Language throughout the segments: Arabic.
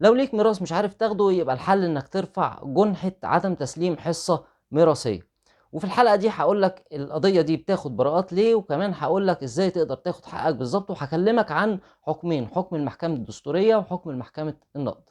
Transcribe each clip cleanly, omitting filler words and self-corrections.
لو ليك ميراث مش عارف تاخده، يبقى الحل إنك ترفع جُنحة عدم تسليم حصة ميراثية. وفي الحلقة دي هاقول لك القضية دي بتاخد براءات ليه، وكمان هاقول لك إزاي تقدر تاخد حقك بالضبط، وهاكلمك عن حكمين، حكم المحكمة الدستورية وحكم المحكمة النقض.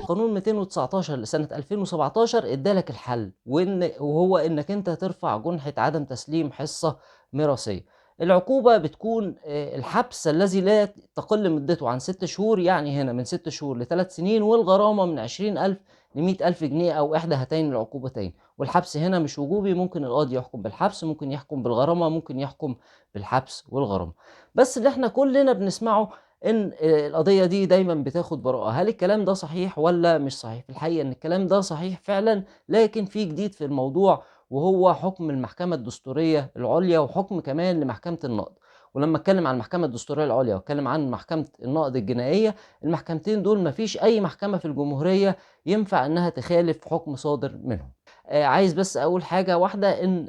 قانون 219 لسنة 2017 ادالك الحل، وهو إنك أنت ترفع جنحة عدم تسليم حصة ميراثية. العقوبة بتكون الحبس الذي لا تقل مدته عن 6 شهور، يعني هنا من 6 شهور ل3 سنين، والغرامة من 20,000 ل100,000 جنيه أو إحدى هاتين العقوبتين. والحبس هنا مش وجوبي، ممكن القاضي يحكم بالحبس، ممكن يحكم بالغرامة، ممكن يحكم بالحبس والغرامة. بس اللي إحنا كلنا بنسمعه إن القضية دي دايمًا بتاخد براءة. هل الكلام ده صحيح والّا مش صحيح؟ في الحقيقة إن الكلام ده صحيح فعلًا، لكن في جديد في الموضوع، وهو حكم المحكمة الدستورية العُليا وحكم كمان لمحكمة النقض. ولمّا أتكلم عن المحكمة الدستورية العُليا وأتكلم عن محكمة النقض الجنائية، المحكمتين دول ما فيش أي محكمة في الجمهورية ينفع إنها تخالف حكم صادر منهم. عايز بس أقول حاجة واحدة، إن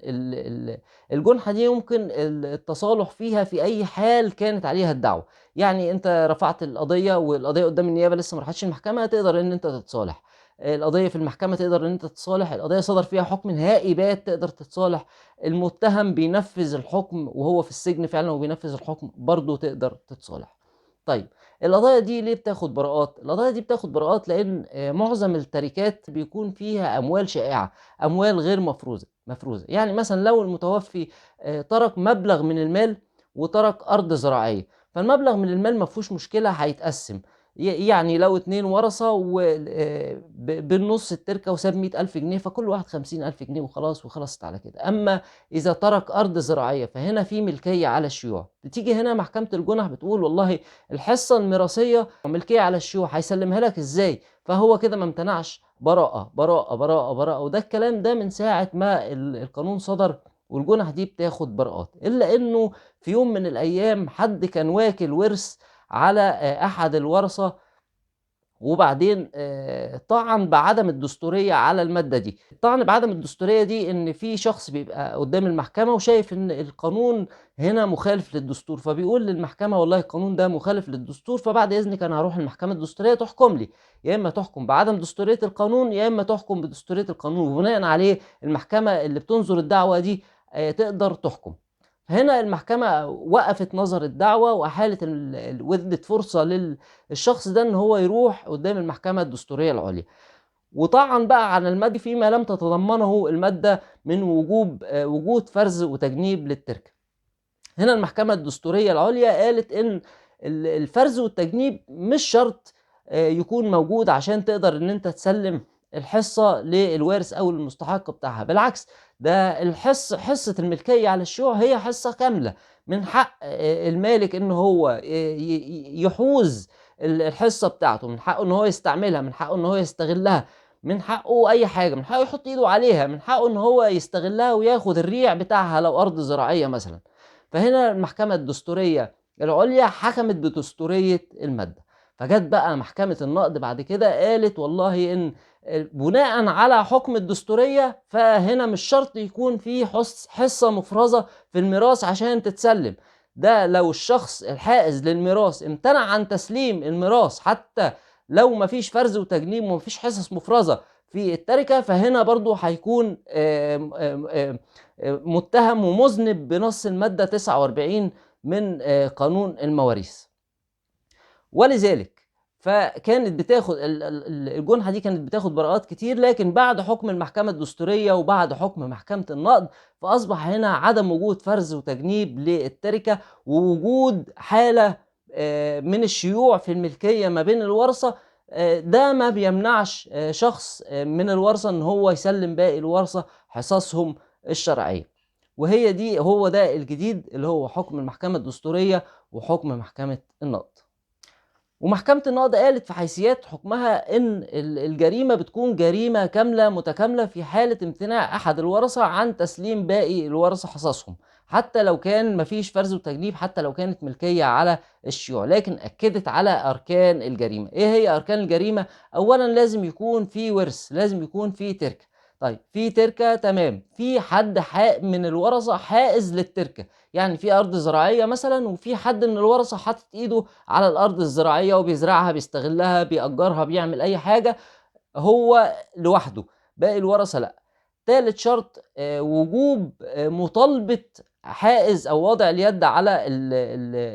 الجُنحة دي يمكن التصالح فيها في أي حال كانت عليها الدعوى. يعني أنت رفعت القضية والقضية قدّام النيابة لسه ما راحتش المحكمة، تقدر إن أنت تتصالح. القضية في المحكمة تقدر إن أنت تتصالح، القضية صدر فيها حكم نهائي بات تقدر تتصالح، المتهم بينفّذ الحكم وهو في السجن فعلًا وبينفّذ الحكم برضه تقدر تتصالح. طيب، القضايا دي ليه بتاخد براءات؟ القضايا دي بتاخد براءات لإن معظم التركات بيكون فيها أموال شائعة، أموال غير مفروزة. يعني مثلًا لو المتوفي ترك مبلغ من المال وترك أرض زراعية، فالمبلغ من المال ما فيهوش مشكلة هيتقسّم. يعني لو 2 ورثة و بالنُص التركة وساب 100,000 جنيه، فكل واحد 50,000 جنيه وخلاص، وخلصت على كده. أمّا إذا ترك أرض زراعية، فهنا في ملكية على الشيوع. بتيجي هنا محكمة الجُنح بتقول والله الحصة الميراثية ملكية على الشيوع، هيسلّمها لك إزاي؟ فهو كده ما امتنعش، براءة، براءة، براءة، براءة. وده الكلام ده من ساعة ما القانون صدر، والجُنح دي بتاخد براءات. إلا إنه في يوم من الأيام حد كان واكل ورث على أحد الورثة، وبعدين طعن بعدم الدستورية على المادة دي. الطعن بعدم الدستورية دي إن في شخص بيبقى قدّام المحكمة وشايف إن القانون هنا مخالف للدستور، فبيقول للمحكمة والله القانون ده مخالف للدستور، فبعد إذنِك أنا هاروح المحكمة الدستورية تحكم لي، يا إما تحكم بعدم دستورية القانون، يا إما تحكم بدستورية القانون، وبناءً عليه المحكمة اللي بتنظر الدعوة دي تقدر تحكم. هنا المحكمة وقفت نظر الدعوة وأحالت وادت فرصة الشخص ده إن هو يروح قدّام المحكمة الدستورية العُليا، وطعّن بقى على المادة فيما لم تتضمنه المادة من وجود فرز وتجنيب للتركة. هنا المحكمة الدستورية العُليا قالت إن الفرز والتجنيب مش شرط يكون موجود عشان تقدر إن أنت تسلِّم الحصة للوارث أو المستحق بتاعها. بالعكس، ده حصة الملكية على الشيوع هي حصة كاملة، من حق المالك إن هو يحوز الحصة بتاعته، من حقه إن هو يستعملها، من حقه إن هو يستغلّها، من حقه أي حاجة، من حقه يحط إيده عليها، من حقه إن هو يستغلّها وياخد الريع بتاعها لو أرض زراعية مثلًا. فهنا المحكمة الدستورية العُليا حكمت بدستورية المادة. فجات بقى محكمة النقض بعد كده قالت والله إن بناءً على حكم الدستورية، فهنا مش شرط يكون في حصة مفرزة في الميراث عشان تتسلّم. ده لو الشخص الحائز للميراث امتنع عن تسليم الميراث، حتى لو ما فيش فرز وتجنيب وما فيش حصص مفرزة في التركة، فهنا برضه هيكون متهم ومذنب بنص المادة 49 من قانون المواريث. ولذلك فكانت بتاخد الجُنحة دي كانت بتاخد براءات كتير، لكن بعد حكم المحكمة الدستورية وبعد حكم محكمة النقض، فأصبح هنا عدم وجود فرز وتجنيب للتركة، ووجود حالة من الشيوع في الملكية ما بين الورثة. ده ما بيمنعش شخص من الورثة إن هو يسلِّم باقي الورثة حصصهم الشرعية. هو ده الجديد اللي هو حكم المحكمة الدستورية وحكم محكمة النقض. ومحكمة النقض قالت في حيثيات حكمها إن الجريمة بتكون جريمة كاملة متكاملة في حالة امتناع أحد الورثة عن تسليم باقي الورثة حصصهم، حتى لو كان ما فيش فرز وتجنيب، حتى لو كانت ملكية على الشيوع، لكن أكدت على أركان الجريمة. إيه هي أركان الجريمة؟ أولًا لازم يكون في ورث، لازم يكون في تركة. طيب في تركة تمام، في حد من الورثة حائز للتركة، يعني في أرض زراعية مثلًا وفي حد من الورثة حاطط إيده على الأرض الزراعية وبيزرعها، بيستغلها، بيأجرها، بيعمل أي حاجة هو لوحده، باقي الورثة لأ. تالت شرط وجوب مطالبة حائز أو واضع اليد على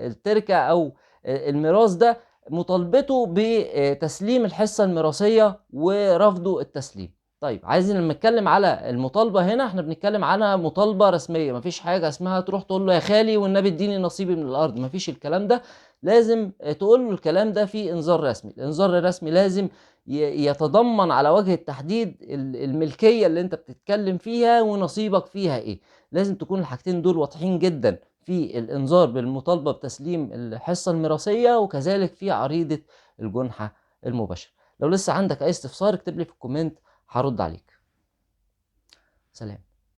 التركة أو الميراث ده، مطالبته بتسليم الحصة الميراثية ورفضه التسليم. طيب عايزين لمّا نتكلم على المطالبة هنا، إحنا بنتكلم على مطالبة رسمية، ما فيش حاجة اسمها تروح تقول له يا خالي والنبي اديني نصيبي من الأرض، ما فيش الكلام ده، لازم تقول له الكلام ده في إنذار رسمي. الإنذار الرسمي لازم يتضمن على وجه التحديد الملكية اللي أنت بتتكلم فيها ونصيبك فيها إيه. لازم تكون الحاجتين دول واضحين جدًا في الإنذار بالمطالبة بتسليم الحصة الميراثية، وكذلك في عريضة الجُنحة المباشرة. لو لسه عندك أي استفسار اكتب لي في الكومنت هارُد عليك. سلام.